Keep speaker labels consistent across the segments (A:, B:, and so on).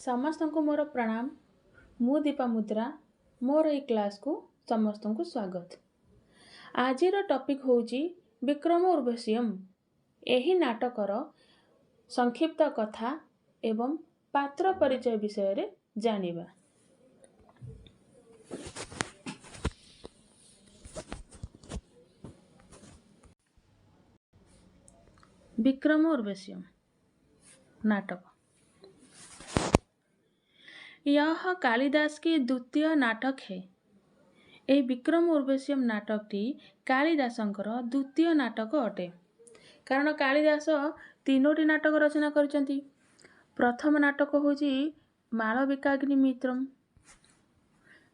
A: समस्त को मोर प्रणाम। मु दीपा मुद्रा मोर ए क्लास को समस्त को स्वागत। आज टॉपिक होची विक्रम उर्वशीयम। एही नाटकर संक्षिप्त कथा एवं पात्र परिचय विषय रे जानिबा। विक्रम उर्वशीयम नाटक यह कालिदास की द्वितीय नाटक है। यह विक्रम उर्वशीयम नाटकटी कालिदासंकर द्वितीय नाटक अटे। कारण कालिदास तीनोटी नाटक रचना करचंती। प्रथम नाटक होची मालविकाग्नि मित्रम,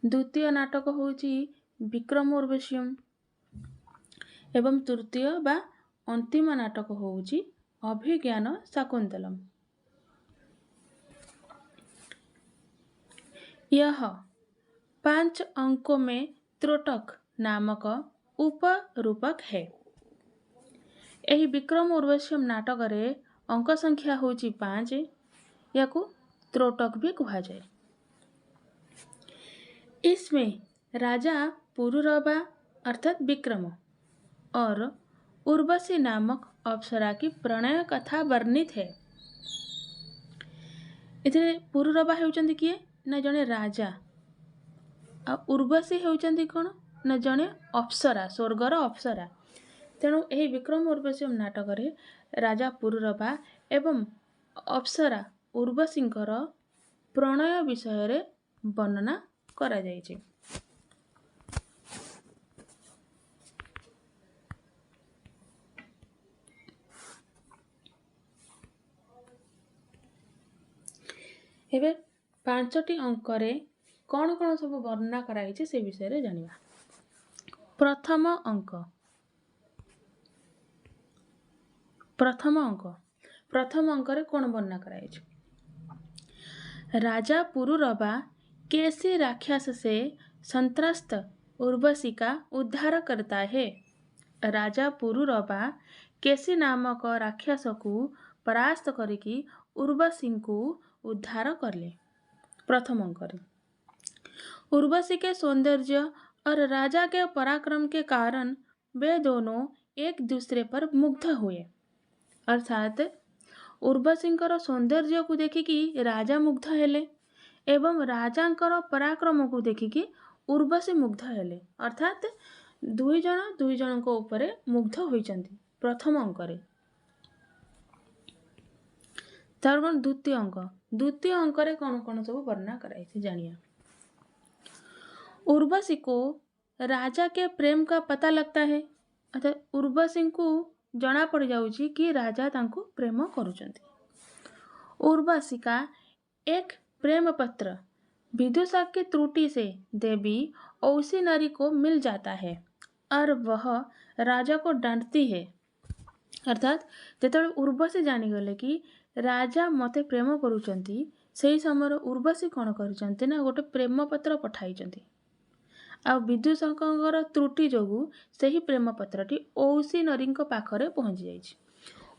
A: द्वितीय नाटक होची विक्रम उर्वशीयम एवं तृतीय बा अंतिम नाटक होची अभिज्ञान शाकुंतलम। यह 5 अंकों में त्रोटक नामक उपरूपक है। यही विक्रम उर्वशीयम नाटक रे अंक संख्या होची 5। याकू त्रोटक भी कहा जाए। इसमें राजा पुरुरवा अर्थात विक्रम और उर्वशी नामक अप्सरा की प्रणय कथा वर्णित है। इथे पुरुरवा हेउचंदी किए ना जने राजा आ उर्वशी हेउचंदी कोन ना जने अप्सरा, स्वर्गर अप्सरा। तेणु यही विक्रम उर्वशीयम नाटक रे राजा पुरुरवा एवं अप्सरा उर्वशींकर प्रणय विषय रे वर्णना करा जायछि। एबे 5टी अंकरे कौन कौन सब वर्णना कराई से विषय रे जानिबा। प्रथम अंक प्रथम अंकरे कौन वर्णना कराई? राजा पुरुरवा कैसे राक्षस से संत्रस्त उर्वशी का उद्धार करता है। राजा पुरुरवा केसी नामक राक्षस को परास्त करके उर्वशी को उद्धार करले। प्रथम अंक उर्वशी के सौंदर्य और राजा के पराक्रम के कारण वे दोनों एक दूसरे पर मुग्ध हुए। अर्थात उर्वशींकर सौंदर्य को देखिकी राजा मुग्ध हेले एवं राजांकर पराक्रम को देखिकी उर्वशी मुग्ध हेले। अर्थात दुई जन को ऊपर मुग्ध होइचंती प्रथम अंकरे। तार द्वितीय अंकरे कौन कौन सब वर्णना कराई जानिया। उर्वशी को राजा के प्रेम का पता लगता है। अर्थात उर्वशी को जना पड़ जाउची कि राजा तांको प्रेम करुचंती। उर्वशी का एक प्रेम पत्र विदुषा की त्रुटि से देवी औसीनरी को मिल जाता है और वह राजा को डांटती है। अर्थात जेतबेले उर्वशी जानी गले कि राजा मते प्रेम करुचंती सेही समय उर्वशी कौन करिचंती ना गोटे प्रेम पत्र पठाइचंती। आ विदुषकर त्रुटि जोगु सही प्रेम पत्रटी औसीनरी पाखरे पहुँची जाइछि।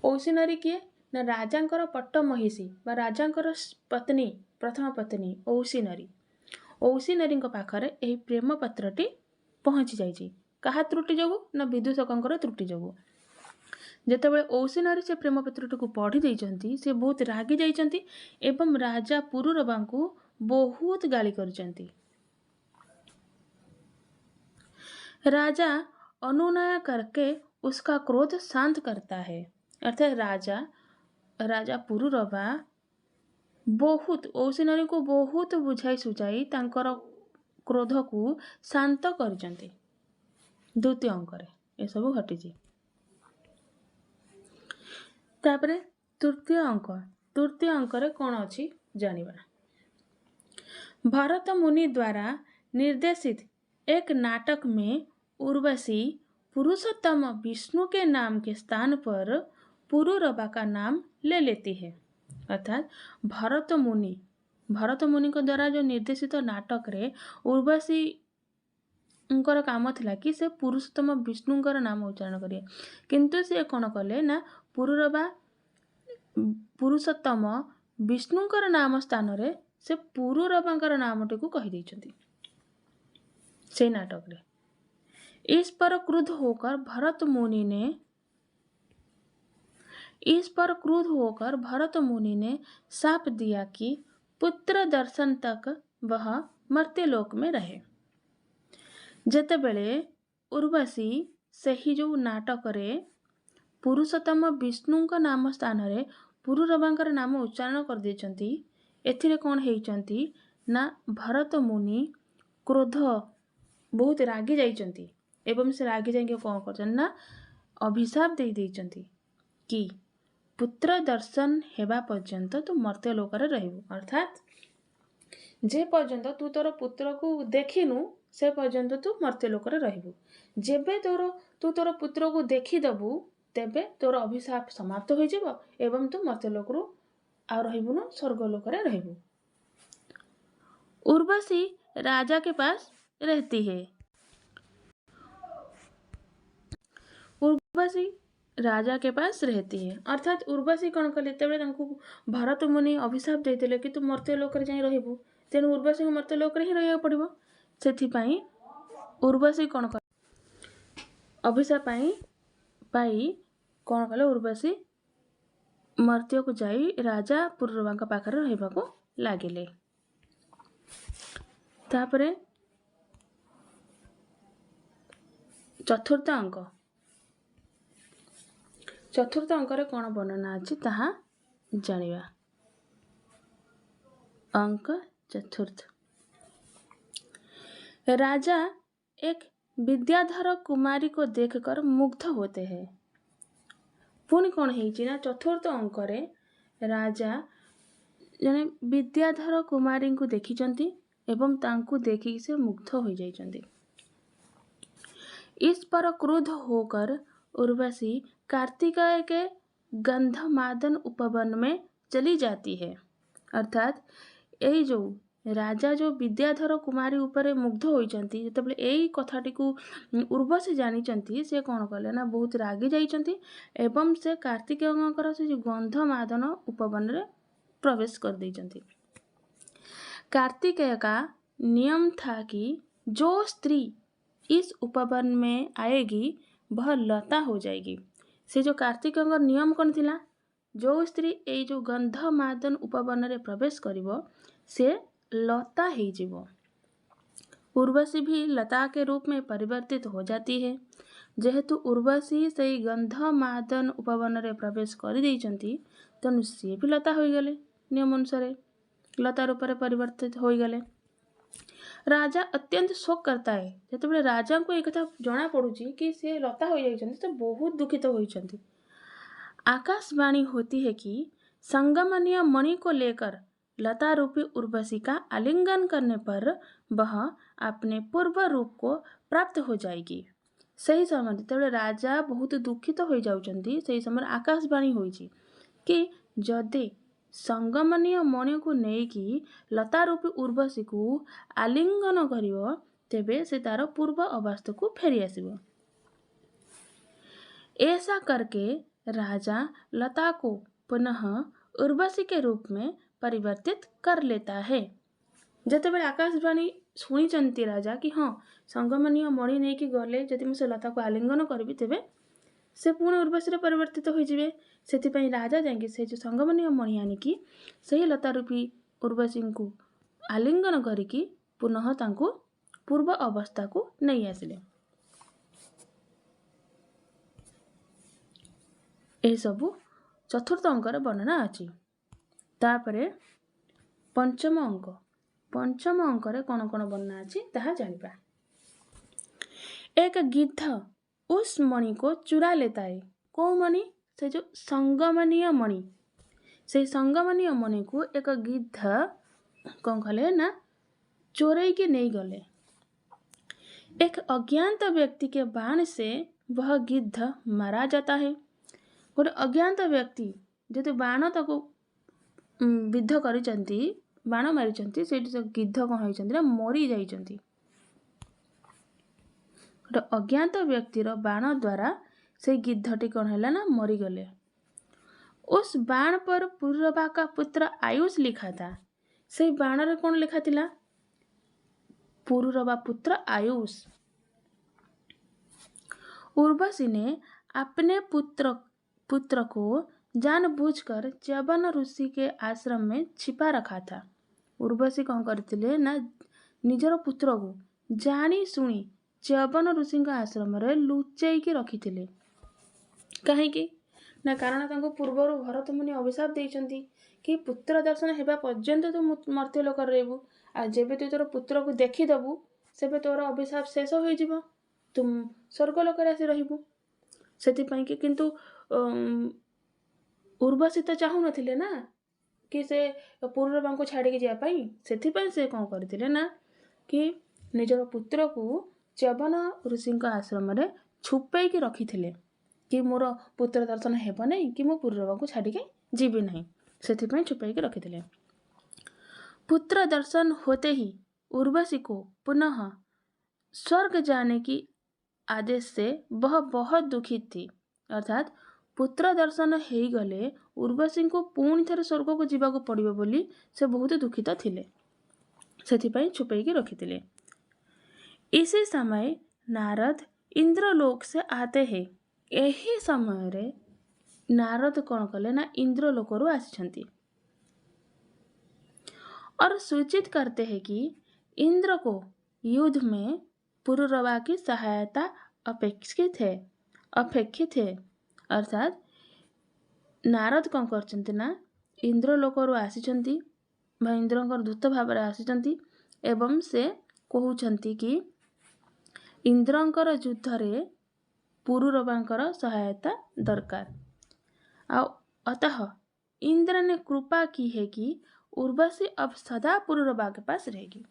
A: औसीनरी किए ना राजांकर पट्ट महिषी बा राजांकर पत्नी प्रथम पत्नी औसीनरी पाखरे एही प्रेम पत्रटी पहुँची जाइछि। कहा त्रुटि जोगु ना विदुषकर त्रुटि जोगु। जेतेबेले औसीनरी से प्रेम पत्रटी को पढ़ी देइचंती से बहुत रागी जाइचंती एवं राजा पुरुरवा को बहुत गाली करचंती। राजा अनुनय करके उसका क्रोध शांत करता है। अर्थात राजा पुरुरवा बहुत औसीनरी को बहुत बुझाई सुझाई तांकर क्रोध को शांत करचंती। द्वितीय अंकरे ए सब घटिछि। तापरे तृतीय अंकरे कौन अछि जानिबा। भरत मुनि द्वारा निर्देशित एक नाटक में उर्वशी पुरुषोत्तम विष्णु के नाम के स्थान पर पुरुरवा का नाम ले लेती है। अर्थात भरत मुनि को द्वारा जो निर्देशित नाटक रे उर्वशी उनकर काम थिला कि से पुरुषोत्तम विष्णुंकर नाम उच्चारण करिए, किंतु से कौन कले ना पुरुरवा पुरुषोत्तम विष्णुंकर नाम स्थान रे से पुरुरवांकर नामटिकु कही देइछन्ति से नाटक रे। इस पर क्रुद्ध होकर भरत मुनि ने शाप दिया कि पुत्र दर्शन तक वह मर्त्यलोक में रहे। जेतेबेले उर्वशी सही जो नाटक रे पुरुषोत्तम विष्णुंक नाम स्थान रे पुरुरवांकर नाम उच्चारण कर देइछन्ति, एथिरे कोन हेइछन्ति ना भरत मुनि क्रोध बहुत रागी जाइछन्ति एवं से रागी जाइके कोन करछन ना अभिशाप दे देइछन्ति कि पुत्र दर्शन हेबा पर्यंत तू मर्त्यलोक रे रहिबु। अर्थात जे पर्यंत तू तोर पुत्र को देखिनु से पर्यंत तू मर्त्यलोक रे रहिबु। जेबे तू तोर पुत्र को देखिदेबु तेबे तोर अभिशाप समाप्त हो जिवो एवं तू मर्त्यलोक रु आ रहिबुनु स्वर्गलोक रे रहिबु। उर्वशी राजा के पास रहती है। उर्वशी राजा के पास रहती है अर्थात उर्वशी कौन कले तेबे तांकु भरत मुनि अभिशाप देइतिले कि तू मर्त्यलोक रे जाई रहिबु, तेनु उर्वशी को मर्त्यलोक रे ही रहिया पड़िबो। सेथि पई उर्वशी कौन कर अभिशाप पाई कौन कले उर्वशी मर्त्य को जाई राजा पुरुरवांक पाखरे रहिबा को लागिले। तापरे चतुर्थ अंक रे कौन वर्णना अछि ताहा जानिबा। अंक चतुर्थ। राजा एक विद्याधर कुमारी को देखकर मुग्ध होते हैं। पुणी कौन हेइछि ना चतुर्थ अंक रे राजा जने विद्याधर कुमारी को देखिचंती एवं तांकु देखि से मुग्ध हो जाइचंती। इस पर क्रुद्ध होकर उर्वशी कार्तिकेय के गंधमादन उपवन में चली जाती है। अर्थात यही जो राजा जो विद्याधर कुमारी ऊपर मुग्ध होइचंती जेतेबेले एई कथाटी को उर्वशी जानिचंती से कौन कले ना बहुत रागी जाइचंती एवं से कार्तिकेयंकर से जो गंधमादन उपवन रे प्रवेश कर देइचंती। कार्तिकेय का नियम था कि जो स्त्री इस उपवन में आएगी वह लता हो जाएगी। से जो कार्तिकेयंकर नियम कौन थिला, जो स्त्री ए जो गंधमादन उपवन रे प्रवेश करिवो से लता ही जीवो। उर्वशी भी लता के रूप में परिवर्तित हो जाती है। जेहेतु उर्वशी से गंधमादन उपवन रे प्रवेश कर देइचंती तनु से भी लता हो गले, नियम अनुसार लता रूप रे परिवर्तित हो गले। राजा अत्यंत शोक करता है। जेतेबेले राजा को एक कथा जना पड़ुची कि से लता हो जाइचंती तो बहुत दुखित होइचंती। आकाशवाणी होती है कि संगमनीय मणि को लेकर लता रूपी उर्वशी का आलिंगन करने पर वह अपने पूर्व रूप को प्राप्त हो जाएगी। सही समय जेतेबेले राजा बहुत दुखित हो जाउचंती सही समय आकाशवाणी होइची कि जदि संगमनीय मणि को नेकी लता रूपी उर्वशी को आलिंगन करिवो तेबे से तार पूर्व अवस्था को फेरी आसिबो। ऐसा करके राजा लता को पुनः उर्वशी के रूप में परिवर्तित कर लेता है। जेतेबेले आकाशवाणी शुणिचंती राजा कि हाँ संगमनीय मणि नेकी गले जदि मुझे लता को आलिंगन करबी तेबे से पुणी उर्वशी परिवर्तित हो जिवे। सेथिपई राजा जाएंगे से जो संगमनीय मणि आनिकी सही लता रूपी उर्वशी को आलिंगन करिकी पुनः तांको पूर्व अवस्था को नहीं आसिले। ए सबु चतुर्थ अंकर वर्णना अछि। तापरे पंचम अंकरे कौन कौन वर्णना अछि ताहा जानिबा। एक गिद्ध उस मणि को चुरा लेता है। कौ मणि? से जो संगमनीय मणि। से संगमनीय मणि को एक गिद्ध कौन कले ना चोरई के नहीं गले। एक अज्ञात व्यक्ति के बाण से वह गिद्ध मारा जाता है। गोटे अज्ञात व्यक्ति जेतु बाण ताको विद्ध करिचंती बाण मारिचंती सेठी से गिद्ध कौन होइचंती ना मरी जाइचंती। गोटे अज्ञात व्यक्तिर बाण द्वारा से गिद्धटी कौन हैला ना मरी गले। उस बाण पर पुररबा का पुत्र आयुष लिखा था। से बाण रे कौन लिखा थिला? पुररबा पुत्र आयुष। उर्वशी ने अपने पुत्र को जानबूझकर च्यवन ऋषि के आश्रम में छिपा रखा था। उर्वशी कौन करथिले ना निजर पुत्र को जानी सुनी च्यवन ऋषि आश्रम रे लुचेईकी रखिथिले। काहेकि ना कारण तांको पूर्वर भरत मुनि अभिशाप देइचंती कि पुत्र दर्शन हेबा पर्यंत तू मर्त्य लोक रहबू, आ जेबे तू तोर पुत्र को देखिदेबू सेबे तोर अभिशाप शेष हो जिवो, तुम स्वर्ग लोक आसी रहबू। सेथिपाई कि किंतु उर्वशी तो चाहू नथिले ना कि से पुररबा को छाड़ी जाया पाई। सेथिपाई से कौन करथिले ना कि निजर पुत्र को च्यवन ऋषि आश्रम रे छुपेईकी रखिथिले कि मोर पुत्र दर्शन हेब नहीं कि मो पुररबा को छाड़ी जीवी नहीं, सेथिपाई छुपेईकी रखिथिले। पुत्र दर्शन होते ही उर्वशी को पुनः स्वर्ग जाने की आदेश से वह बहुत दुखित थी। अर्थात पुत्र दर्शन हो गले उर्वशी को पुणी थे स्वर्ग को जीवाक पड़िबो बोली से बहुत दुखित थिले, सेथिपाई छुपेईकी रखिथिले। इसी समय नारद इंद्रलोक से आते हैं। यही समय रे नारद कौन कले ना इंद्रलोक रु आसिछंती और सूचित करते हैं कि इंद्र को युद्ध में पुररबा की सहायता अपेक्षित है। अर्थात नारद कौन करचंती ना इंद्रलोक रु आसिछंती बा इंद्रंकर दूत भाव रे आसिछंती एवं से कहउछंती कि इंद्रंकर युद्ध रे पुररबांकर सहायता दरकार। अतः इंद्र ने कृपा की है कि उर्वशी अब सदा पुररबा के पास रहेगी।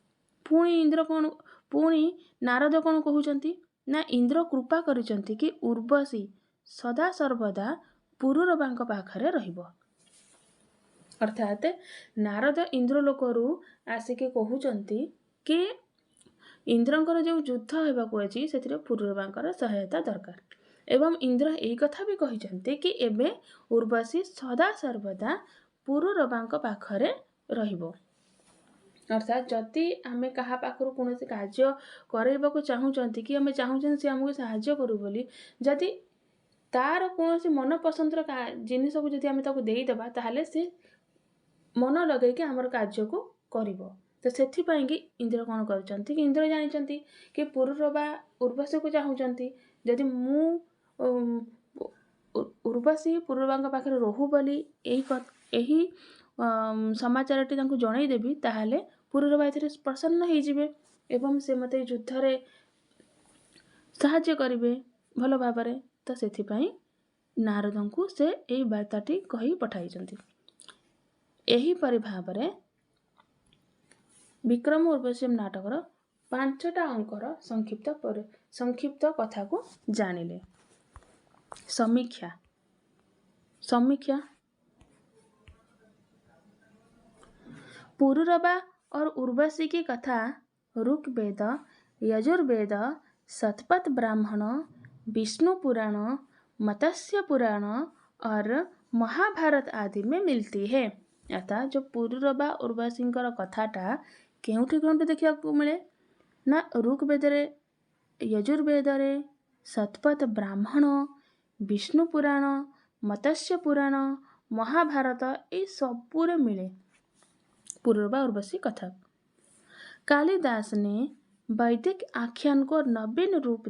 A: पुणी नारद कौन कहउछंती ना इंद्र कृपा करिछंती कि उर्वशी सदा सर्वदा पुररबांक पाखरे रहिबो। अर्थात नारद इंद्रलोक रु आसिके कहउछंती कि इंद्रंकर जो युद्ध हेबाकु अछि सेथिरे पुररबांकर सहायता दरकार एवं इंद्र एई कथा भी कहिछंती कि एबे उर्वशी सदा सर्वदा पुररबांक पाखरे रहिबो। अर्थात जदि आमे कहा पाखरु कोनोसी कार्य करैबाकु चाहुचंती कि आमे चाहुचंती से हमको सहाय्य करू बोली, जदि तार कोनोसी मन पसंदर जिनिस को जदि आमे ताको देई देबा ताहले से मन लगे कि हमर कार्य को करिवो। तो सेथिपाई कि इंद्र कौन करचंती कि इंद्र जानिचंती कि पुररबा उर्वशी को चाहुचंती, जदि मु उर्वशी पुररबांक पाखरे रहू बोली एही समाचारटी तांको जणाई देबी ताहले पुररबा एथिरे प्रसन्न हो जिवे एवं से मते युद्ध रे सहाय्य करिवे भल भाबरे। तो सेथिपाई नारदंकु से एही वार्ताटी कही पठाइचंती। एही परि भाबरे विक्रम उर्वशी नाटकर 5टा अंकर संक्षिप्त कथा को जानिले। समीक्षा पुररबा और उर्वशी की कथा ऋग्वेद, यजुर्वेद, शतपथ ब्राह्मण, विष्णु पुराण, मत्स्य पुराण और महाभारत आदि में मिलती है। अर्थात जो पुररबा उर्वशी कथाटा केउठी देखा मिले ना ऋग्वेद रे, यजुर्वेद रे, शतपथ ब्राह्मण, विष्णु पुराण, मत्स्य पुराण, महाभारत ये सबूरे मिले पुररबा उर्वशी कथा। कालिदास ने वैदिक आख्यान को नवीन रूप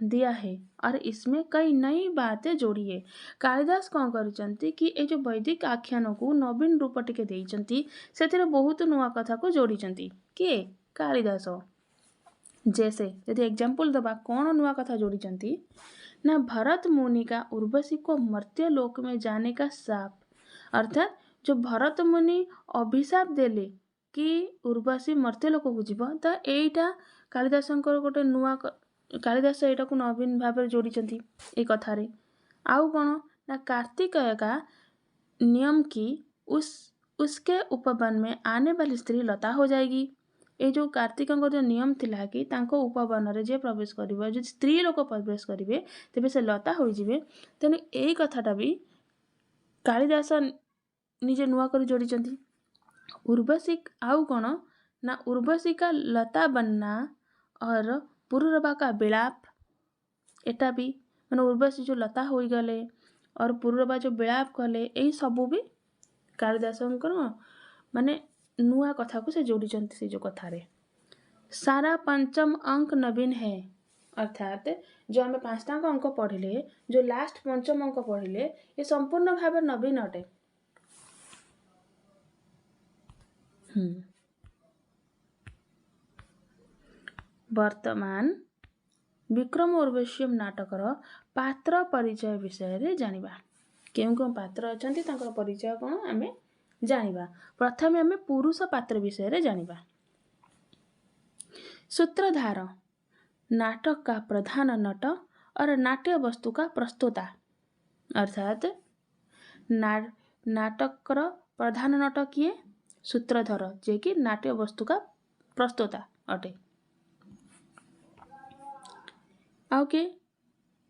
A: दिया है और इसमें कई नई बातें जोड़ी है। कालिदास कौन करचंती कि ए जो वैदिक आख्यान को नवीन रूप टिके देइचंती सेथिरे बहुत नुआ कथा को जोड़ीचंती के कालिदास। जैसे यदि एग्जाम्पल दबा कौन नुआ कथा जोड़ीचंती ना भरत मुनि का उर्वशी को मर्त्य लोक में जाने का शाप। अर्थात जो भरत मुनि अभिशाप देले कि उर्वशी मर्त्य लोक को जीव, तो एटा कालिदासंकर गोटे नुआ कालिदास एटा को नवीन भाव जोड़ीचंती ए कथा रे। आउ कौन ना कार्तिकेय का नियम की उसके उपवन में आने वाली स्त्री लता हो जाएगी। ये जो कार्तिकंकर जो नियम थिला कि तांको उपवन रे जे प्रवेश करिवो, जो स्त्री लोक प्रवेश करिवे तेबे से लता हो जिवे। तेनु एई कथाटा भी कालिदास निजे नुआ कर जोड़ी। उर्वशी आउ कौन ना उर्वशी का लता बनना और पुरुरवा का विलाप, एटा भी माने उर्वशी जो लता हो गले और पुरुरवा जो विलाप कले यही सबू भी कालिदास माने नुआ कथा को से जोड़ी से जो कथारे। सारा पंचम अंक नवीन है, अर्थात जो आम पांचटा अंक पढ़िले जो लास्ट पंचम अंक पढ़िले ये संपूर्ण भाव नवीन अटे। वर्तमान विक्रम उर्वशी नाटकर पात्र परिचय विषय जानिबा। केउं केउं पात्र अछंती तांकर परिचय कोन आमे जानिबा। प्रथमे आमे पुरुष पात्र विषय जानिबा। सूत्रधार नाटक का प्रधान नट और नाट्य वस्तु का प्रस्तोता, अर्थात नाटक प्रधान नट किए सूत्रधर जे कि नाट्य वस्तु का प्रस्तोता अटे। ओके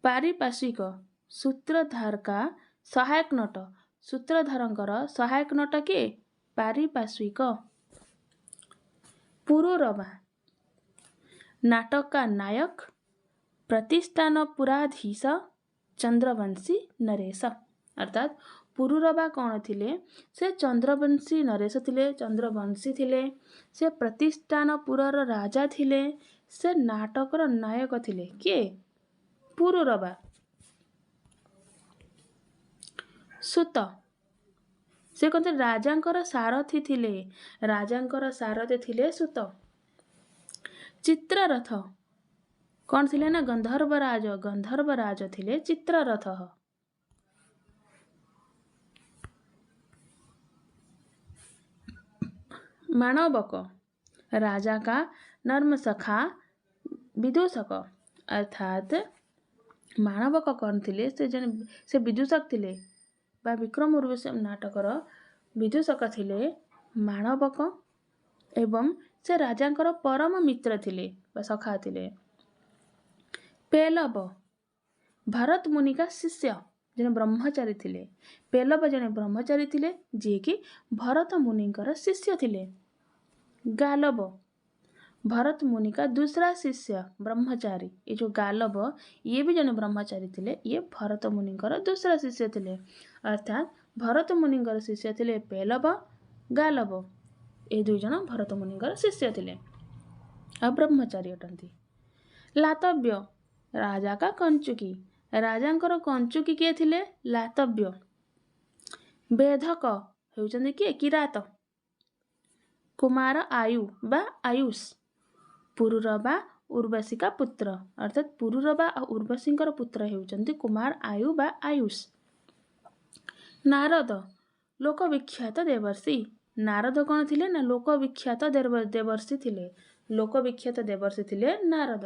A: पारिपार्श्विक सूत्रधार का सहायक नट, सूत्रधारंकर सहायक नट के पारिपार्श्विक। पुरुरवा नाटक का नायक प्रतिष्ठान पुराधीश चंद्रवंशी नरेश, अर्थात पुरुरवा कौन थिले से चंद्रवंशी नरेश थिले, चंद्रवंशी थिले, से प्रतिष्ठान पुरर राजा थिले, से नाटकर नायक थिले के पुरुरवा। सुत से कहते राजांकर सारथी थिले, राजांकर सारथी थिले सुत। चित्ररथ कौन थिले ना गंधर्वराज, गंधर्वराज थिले चित्ररथ। माणवक राजा का नर्म सखा विदूषक, अर्थात माणवक कौन थिले से विदूषक थिले बा विक्रम उर्वशी नाटकर विदूषक थिले माणवक एवं से राजांकर परम मित्र थिले बा सखा थिले। पेलव भरत मुनि का शिष्य जने ब्रह्मचारी थिले। पेलव जने ब्रह्मचारी थिले जे कि भरत मुनिकर शिष्य थिले। गालव भरत मुनि का दूसरा शिष्य ब्रह्मचारी, ये जो गालव ये भी जने ब्रह्मचारी थिले, ये भरत मुनिकर दूसरा शिष्य थिले। अर्थात भरत मुनिकर शिष्य थिले पेलव, गालव, ये दुई जन भरत मुनिकर शिष्य थिले और ब्रह्मचारी अटंती। लातव्य राजा का कंचुकी, राजांकर कंचुकी किए थिले लातव्य। बेधक हेउचंदी किए किरात। कुमार आयु बा आयुष पुरुरवा उर्वशी का पुत्र, अर्थात पुरुरवा और उर्वशींकर पुत्र हेउचंदी कुमार आयु बा आयुष। नारद लोकविख्यात देवर्षि, नारद कौन थिले ना लोकविख्यात देवर्षि थिले, लोकविख्यात देवर्षि थिले नारद।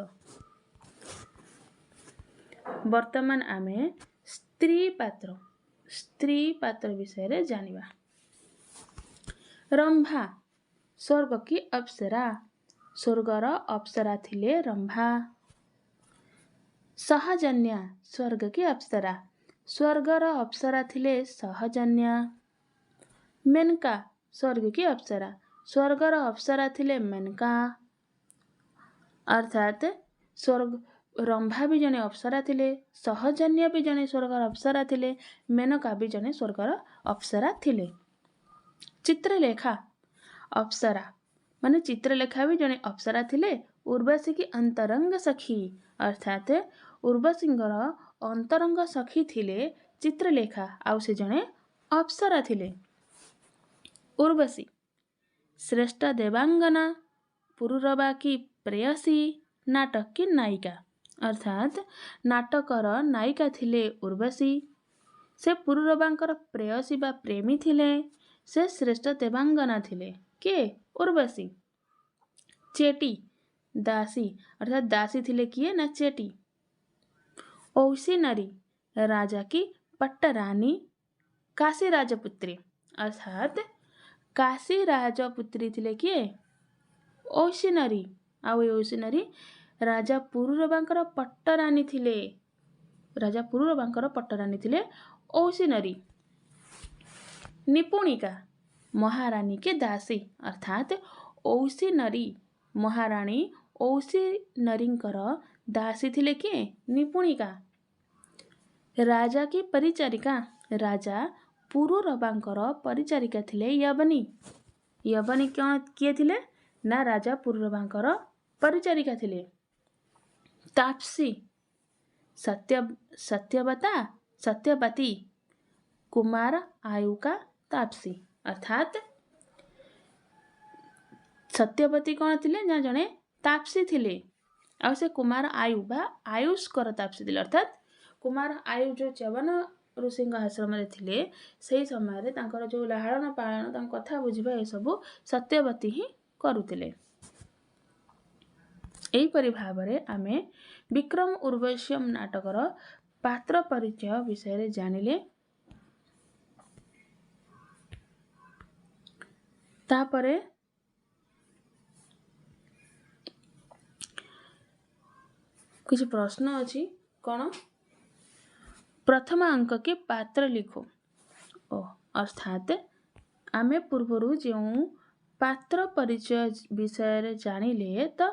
A: वर्तमान आमे स्त्री पात्र विषय जानिबा। रंभा स्वर्ग की अप्सरा, स्वर्गर अप्सरा थिले रंभा। सहजन्या स्वर्ग की अप्सरा, स्वर्गर अप्सरा थिले सहजन्या। मेनका स्वर्ग की अप्सरा, स्वर्गर अप्सरा थिले मेनका। अर्थात स्वर्ग रंभा भी जने अप्सरा थिले, सहजन्य भी जने स्वर्गर अप्सरा थिले, मेनका भी जने स्वर्गर अप्सरा थिले। चित्रलेखा अप्सरा माने चित्रलेखा भी जने अप्सरा थिले, उर्वशी की अंतरंग सखी, अर्थात उर्वशींकर अंतरंग सखी थिले चित्रलेखा आउ से जने अप्सरा थिले। उर्वशी श्रेष्ठ देवांगना, पुरुरवा की प्रेयसी, नाटक की नायिका, अर्थात नाटकर नायिका थिले उर्वशी, से पुरुरवांकर प्रेयसी बा प्रेमी थिले, से श्रेष्ठ देवांगना थिले के उर्वशी। चेटी दासी, अर्थात दासी थिले किए ना चेटी। औसी नरी राजा की पट्टरानी, काशी राजपुत्री, अर्थात काशी राजपुत्री थिले किए औसी नरी, आउ औसी नरी राजा पुरुरवांकर पट्टरानी थिले, राजा पुरुरवांकर पट्टरानी थिले औसी नरी। निपुणिका महारानी के दासी अर्थात औसी नरी महाराणी औसी नरींकर दासी थिले किए निपुणिका। राजा की परिचारिका राजा पुरुरबांकर परिचारिका थिले यवनी। यवनी कौन किए थिले ना राजा पुरुरबांकर परिचारिका थिले। तापसी सत्यवती कुमार आयु का तापसी अर्थात सत्यवती कौन थिले ना जने तापसी थिले आ से कुमार आयु बा आयुष्कर तापसी थिले अर्थात कुमार आयु जो च्यवन ऋषि आश्रम थिले से समय तांकर जो लाहन पालन तांक कथा बुझिबा ए सब सत्यवती ही करुतिले। एहीपरि भावरे आमे विक्रम उर्वश्यम नाटकर पात्र परिचय विषय जानिले। तापरे कुछ प्रश्न अछि कौन प्रथम अंक के पात्र लिखो अर्थात आमे पूर्वरु जो पात्र परिचय विषय जानिले तो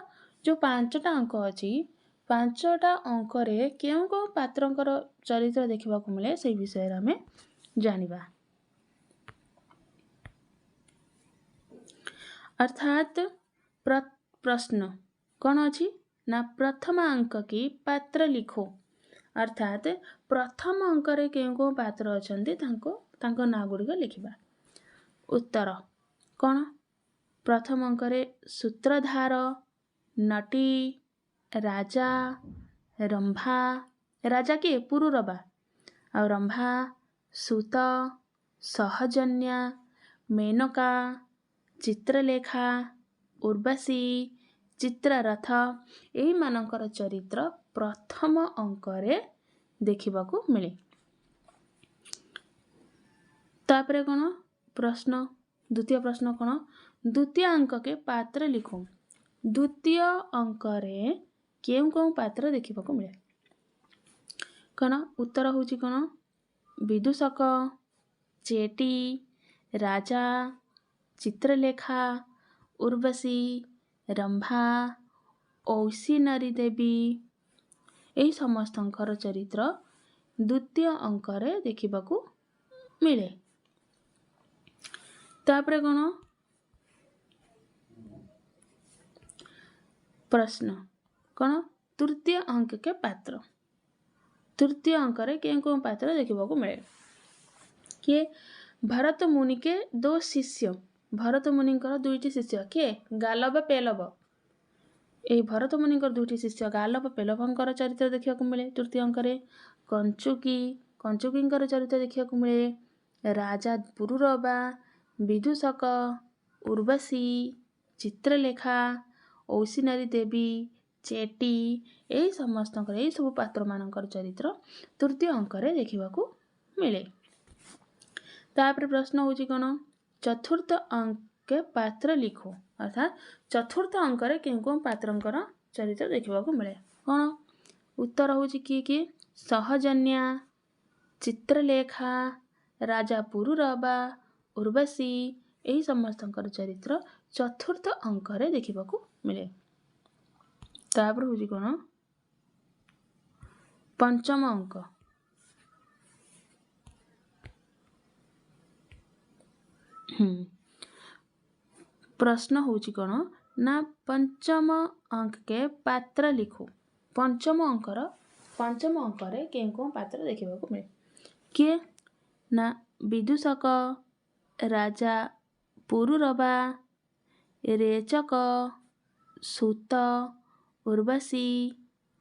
A: जो 5टा अंक अछि 5टा अंक रे केउ को पात्रंकर चरित्र देखिबा को मिले से विषय रे आमे जानिबा। अर्थात प्रश्न कौन अछि ना प्रथम अंक की पात्र लिखो अर्थात प्रथम अंक रे केउ को पात्र अछंती तांको ना गुड़िक लिखिबा। उत्तर कौन प्रथम अंक रे सूत्रधार नटी राजा रंभा राजा के पुरुरबा और रंभा सूत सहजन्या मेनका चित्रलेखा उर्वशी चित्ररथ एही मानकर चरित्र प्रथम अंक रे देखिबा को मिले। तापरे कौन प्रश्न द्वितीय प्रश्न कौन द्वितीय अंक के पात्र लिखो द्वितीय अंक रे केउ को पात्र देखिबा को मिले कौन उत्तर होची कौन विदूषक चेटी राजा चित्रलेखा उर्वशी रंभा औसी नरी देवी एही समस्तंकर चरित्र द्वितीय अंक रे देखिबा को मिले। तापरे कौन प्रश्न कौन तृतीय अंक के पात्र तृतीय अंक रे केउ को पात्र देखिबा को मिले किए भरत मुनि के 2 शिष्य भरत मुनिकर 2टी शिष्य किए गालव पेलव ए भरत मुनिकर 2टी शिष्य गालव पेलवंकर चरित्र देखिबा को मिले। तृतीय अंक रे कंचुकींकर चरित्र देखिबा को मिले राजा पुरुरबा विदूषक उर्वशी चित्रलेखा औसी नरी देवी चेटी एही समस्तंकर एही सब पात्र मानकर चरित्र तृतीय अंक रे देखिबा को मिले। तापर प्रश्न होची कोन चतुर्थ अंक के पात्र लिखो अर्थात चतुर्थ अंक रे केउ को पात्रंकर चरित्र देखिबा को मिले कोन उत्तर होची कि सहजन्या चित्रलेखा राजा पुरुरबा उर्वशी एही समस्तंकर चरित्र चतुर्थ अंक रे देखिबा को मिले। तापर होची कोन पंचम अंक प्रश्न होची कोन ना पंचम अंक के पात्र लिखो पंचम अंक रे केउ को पात्र देखिबा को मिले किए ना विदूषक राजा पुरुरबा रेचक सूत उर्वशी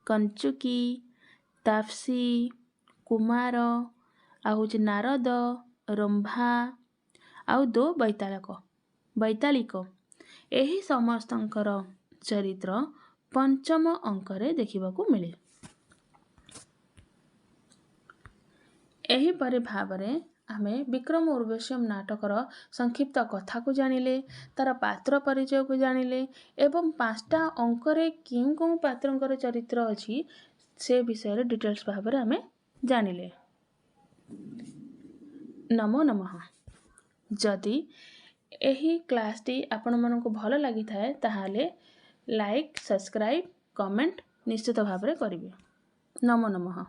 A: कंचुकी तापसी कुमार आउच नारद रंभा आउ 2 बैतालिक एही समस्तंकर चरित्र पंचम अंक रे देखिबा को मिले। एही परे भावरे आमे विक्रम उर्वश्यम नाटकर संक्षिप्त कथा को जानिले तार पात्र परिचय को जानिले एवं 5टा अंक रे केउ को पात्रंकर चरित्र अछि से विषय रे डिटेल्स भावरे आमे जानिले। नमो नमः। जदि एही क्लासटी आपनମାନଙ୍କୁ ଭଲ ଲାଗିଥାଏ ତାହେଲେ ଲାଇକ୍ ସବସ୍କ୍ରାଇବ୍ କମେଣ୍ଟ ନିଶ୍ଚିତ ଭାବରେ କରିବେ। ନମୋ ନମଃ।